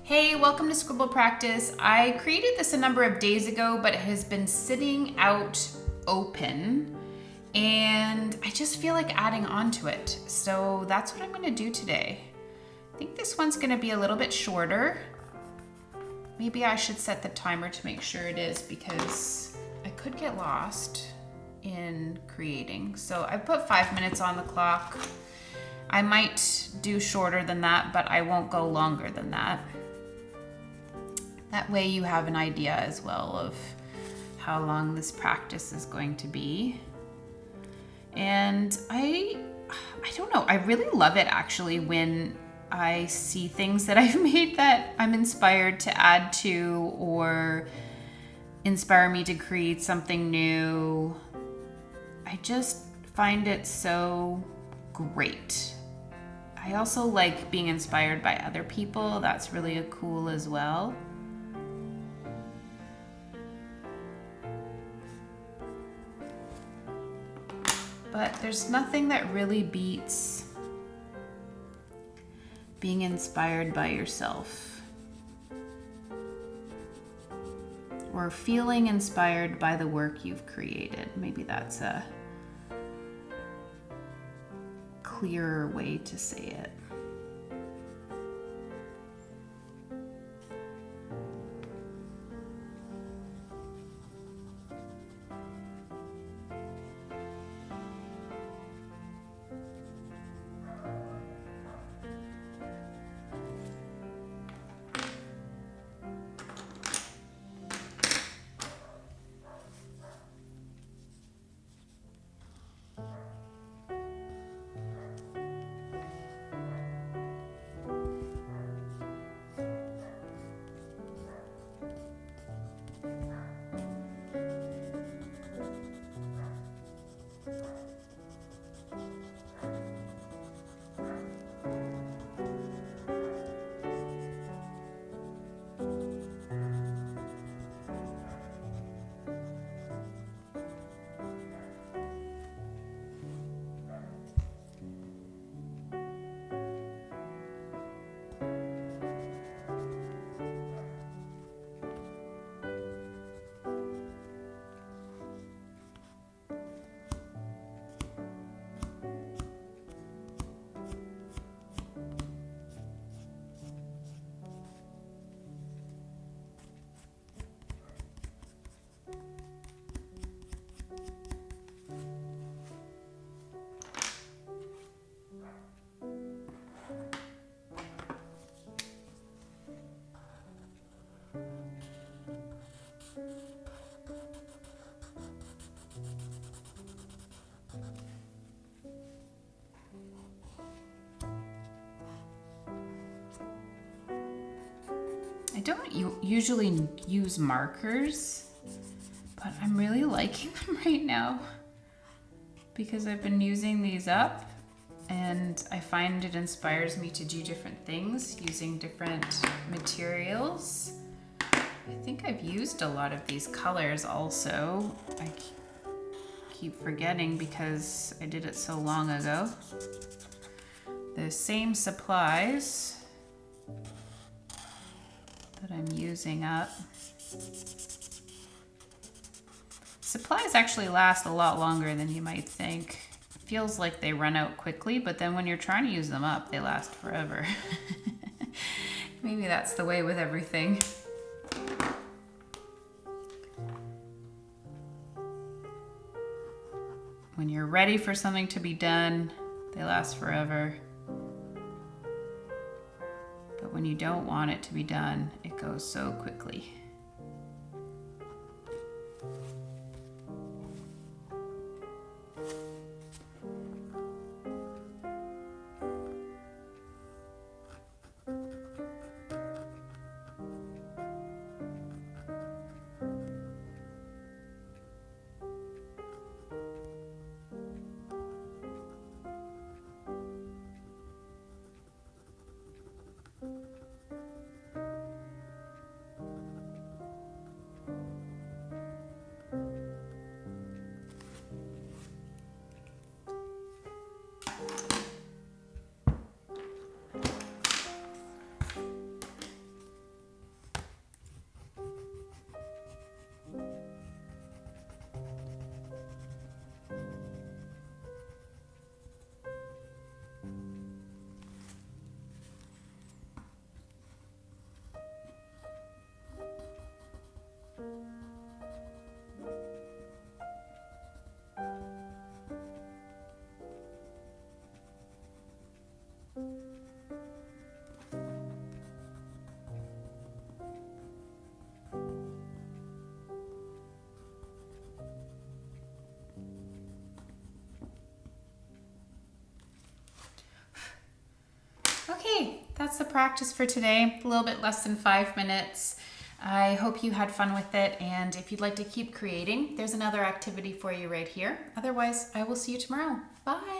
Hey, welcome to Scribble Practice. I created this a number of days ago, but it has been sitting out open and I just feel like adding on to it. So that's what I'm gonna do today. I think this one's gonna be a little bit shorter. Maybe I should set the timer to make sure it is because I could get lost in creating. So I put 5 minutes on the clock. I might do shorter than that, but I won't go longer than that. That way you have an idea as well of how long this practice is going to be. And I don't know, I really love it actually when I see things that I've made that I'm inspired to add to or inspire me to create something new. I just find it so great. I also like being inspired by other people. That's really cool as well. But there's nothing that really beats being inspired by yourself or feeling inspired by the work you've created. Maybe that's a clearer way to say it. I don't usually use markers, but I'm really liking them right now because I've been using these up and I find it inspires me to do different things using different materials. I think I've used a lot of these colors also. I keep forgetting because I did it so long ago. The same supplies that I'm using up. Supplies actually last a lot longer than you might think. It feels like they run out quickly, but then when you're trying to use them up, they last forever. Maybe that's the way with everything. When you're ready for something to be done, they last forever. But when you don't want it to be done, it goes so quickly. that's the practice for today. A little bit less than 5 minutes. I hope you had fun with it, and if you'd like to keep creating, there's another activity for you right here. Otherwise, I will see you tomorrow. Bye.